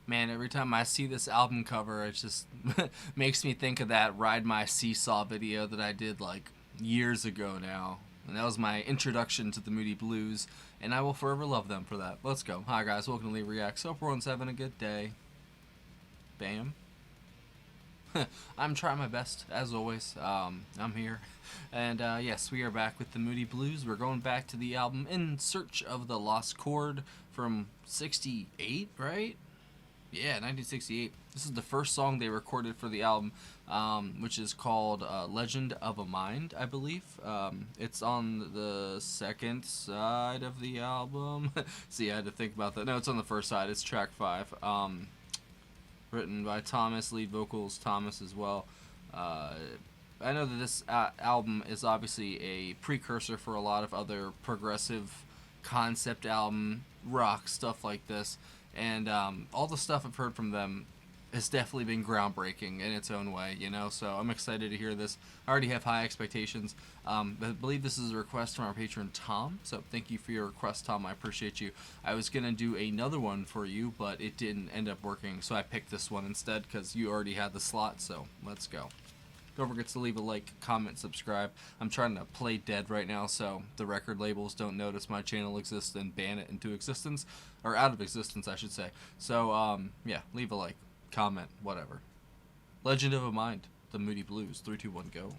Man, every time I see this album cover, it just makes me think of that Ride My Seesaw video that I did like years ago now. And that was my introduction to the Moody Blues, and I will forever love them for that. Let's go. Hi guys, welcome to Lee Reacts. Hope everyone's having a good day. Bam. I'm trying my best, as always. I'm here. And yes, we are back with the Moody Blues. We're going back to the album In Search of the Lost Chord from 68, right? Yeah, 1968. This is the first song they recorded for the album, which is called Legend of a Mind, I believe. It's on the second side of the album. See, I had to think about that. No, it's on the first side. It's track 5. Written by Thomas, lead vocals Thomas as well. I know that this album is obviously a precursor for a lot of other progressive concept album rock stuff like this. And all the stuff I've heard from them has definitely been groundbreaking in its own way, you know, so I'm excited to hear this. I already have high expectations. I believe this is a request from our patron Tom, so thank you for your request, Tom. I appreciate you. I was going to do another one for you, but it didn't end up working, so I picked this one instead because you already had the slot, so let's go. Don't forget to leave a like, comment, subscribe. I'm trying to play dead right now, so the record labels don't notice my channel exists and ban it into existence, or out of existence, I should say. So, yeah, leave a like, comment, whatever. Legend of a Mind, the Moody Blues. 3, 2, 1, go.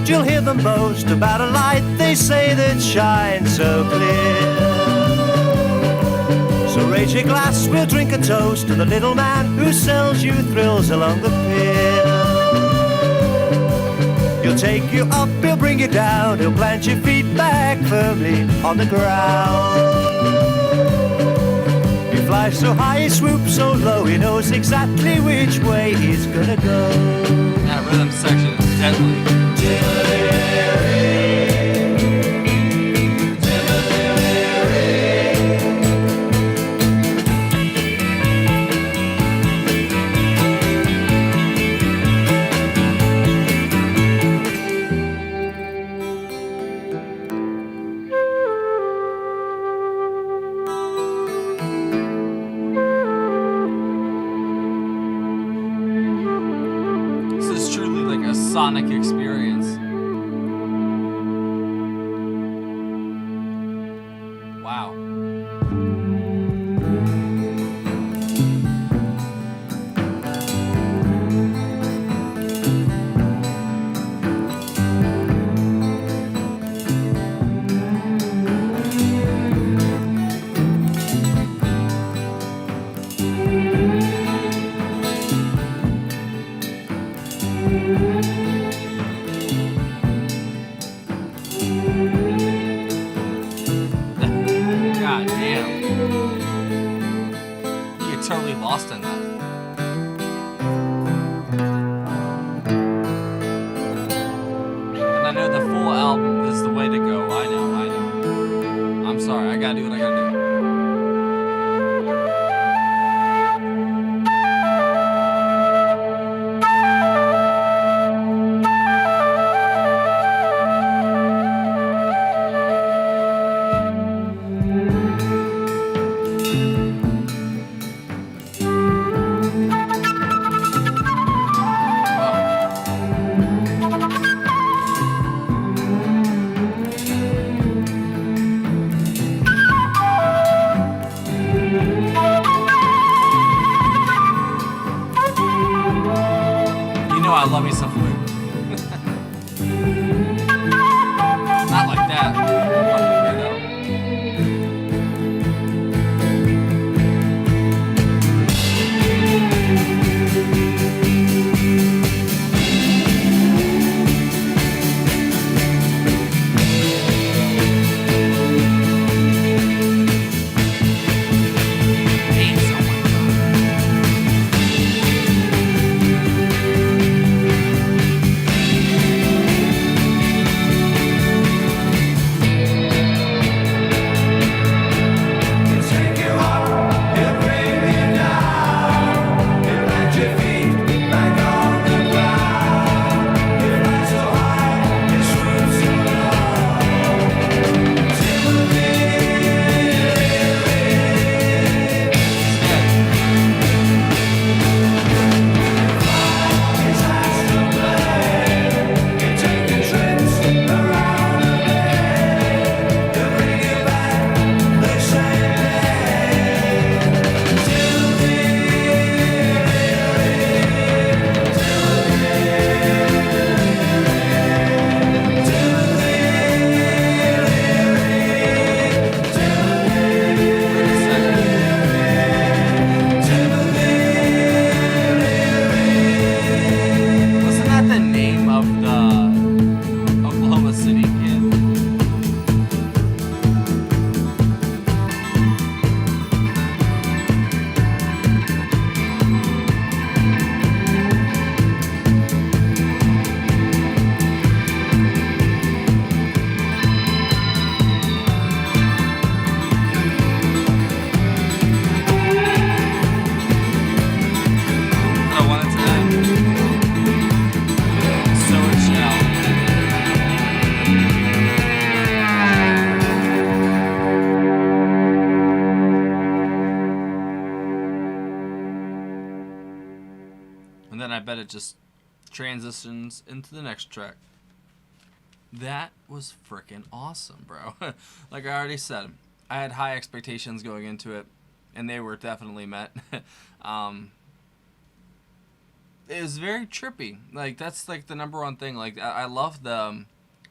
You'll hear them boast about a light they say that shines so clear. So raise your glass, we'll drink a toast to the little man who sells you thrills along the pier. He'll take you up, he'll bring you down, he'll plant your feet back firmly on the ground. He flies so high, he swoops so low, he knows exactly which way he's gonna go. That rhythm section is deadly. This is truly like a sonic experience. Wow. God damn. You get totally lost in that. And I know the full album is the way to go. I know. I'm sorry, I gotta do what I gotta do. I love me some flute. Not like that. Fucking weirdo. Hate someone. And then I bet it just transitions into the next track. That was freaking awesome, bro. Like I already said, I had high expectations going into it, and they were definitely met. It was very trippy. Like that's like the number one thing. Like I love the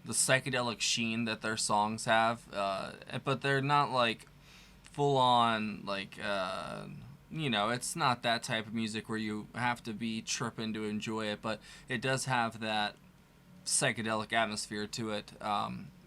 psychedelic sheen that their songs have, but they're not like full on like you know, it's not that type of music where you have to be tripping to enjoy it, but it does have that psychedelic atmosphere to it.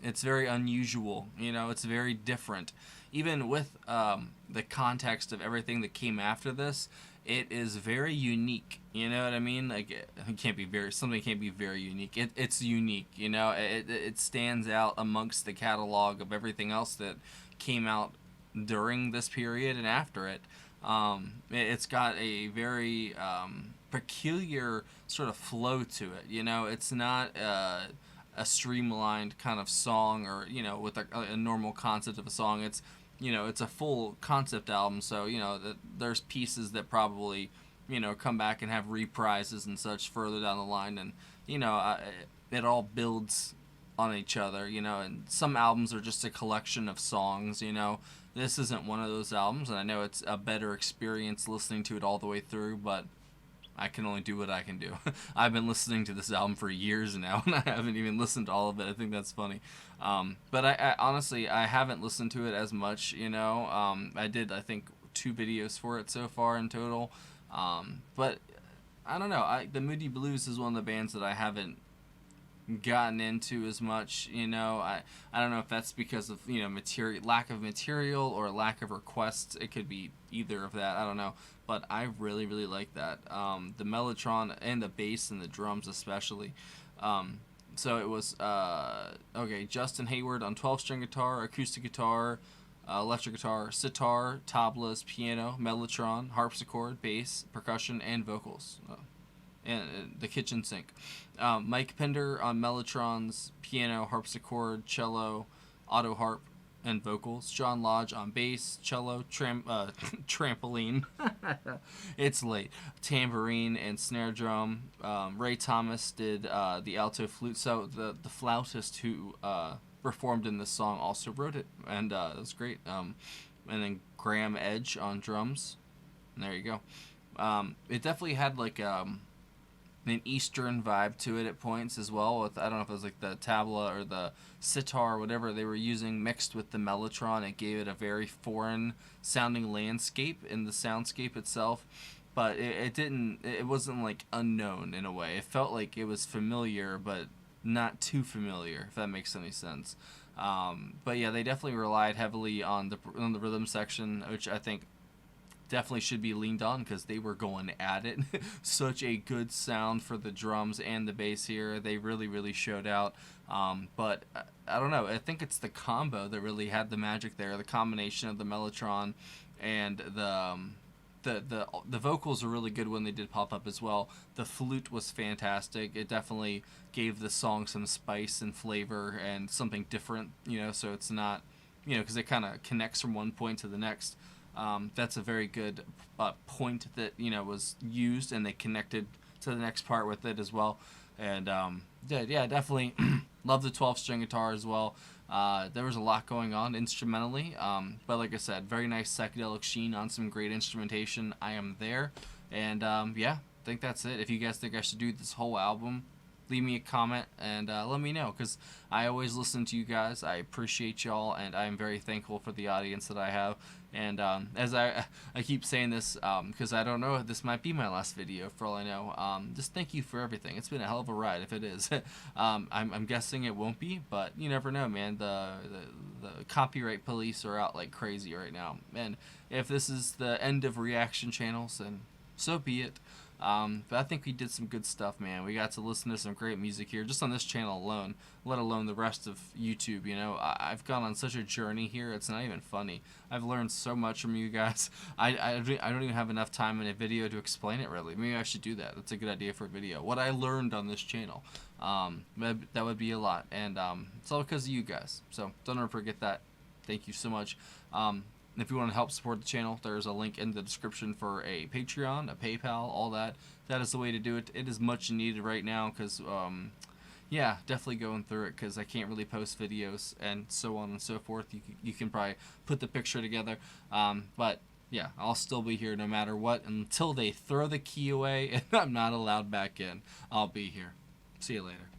It's very unusual, you know, it's very different. Even with the context of everything that came after this, it is very unique, you know what I mean? Like, it can't be very, something can't be very unique. It's unique, you know? It stands out amongst the catalog of everything else that came out during this period and after it. It's got a very peculiar sort of flow to it, you know? It's not a streamlined kind of song or, you know, with a normal concept of a song. It's, you know, it's a full concept album, so, you know, there's pieces that probably, you know, come back and have reprises and such further down the line, and, you know, it all builds on each other, you know, and some albums are just a collection of songs, you know. This isn't one of those albums, and I know it's a better experience listening to it all the way through, but I can only do what I can do. I've been listening to this album for years now, and I haven't even listened to all of it. I think that's funny. But I honestly, I haven't listened to it as much, you know. I did, I think, 2 videos for it so far in total. But I don't know. The Moody Blues is one of the bands that I haven't gotten into as much. I don't know if that's because of lack of material or lack of requests. It could be either of that. I don't know, but I really like that. The mellotron and the bass and the drums especially. So it was Justin Hayward on 12-string guitar, acoustic guitar, electric guitar, sitar, tablas, piano, mellotron, harpsichord, bass, percussion, and vocals. And the kitchen sink. Mike Pender on mellotrons, piano, harpsichord, cello, auto harp, and vocals. John Lodge on bass, cello, trampoline. It's late. Tambourine and snare drum. Ray Thomas did the alto flute. So the flautist who performed in this song also wrote it, and it was great. And then Graham Edge on drums. And there you go. It definitely had like an Eastern vibe to it at points as well. With, I don't know if it was like the tabla or the sitar or whatever they were using mixed with the mellotron. It gave it a very foreign sounding landscape in the soundscape itself. But it wasn't like unknown in a way. It felt like it was familiar, but not too familiar, if that makes any sense. But yeah, they definitely relied heavily on the rhythm section, which I think definitely should be leaned on because they were going at it. Such a good sound for the drums and the bass here. They really showed out. But I don't know. I think it's the combo that really had the magic there. The combination of the mellotron and the vocals are really good when they did pop up as well. The flute was fantastic. It definitely gave the song some spice and flavor and something different, so it's not, because it kind of connects from one point to the next. That's a very good point that, was used, and they connected to the next part with it as well. And yeah, definitely love the 12-string guitar as well. There was a lot going on instrumentally, but like I said, very nice psychedelic sheen on some great instrumentation. I am there, and yeah, I think that's it. If you guys think I should do this whole album, leave me a comment and let me know, because I always listen to you guys. I appreciate y'all, and I am very thankful for the audience that I have. And as I keep saying this, because I don't know if this might be my last video for all I know, just thank you for everything. It's been a hell of a ride if it is. I'm guessing it won't be, but you never know, man. The copyright police are out like crazy right now. And if this is the end of reaction channels, then so be it. But I think we did some good stuff, man. We got to listen to some great music here, just on this channel alone, let alone the rest of YouTube. I've gone on such a journey here, it's not even funny. I've learned so much from you guys. I don't even have enough time in a video to explain it, really. Maybe I should do that. That's a good idea for a video. What I learned on this channel. That would be a lot. And it's all because of you guys. So don't ever forget that. Thank you so much. If you want to help support the channel, there's a link in the description for a Patreon, a PayPal, all that. That is the way to do it. It is much needed right now because, yeah, definitely going through it because I can't really post videos and so on and so forth. You can probably put the picture together. But, yeah, I'll still be here no matter what until they throw the key away and I'm not allowed back in. I'll be here. See you later.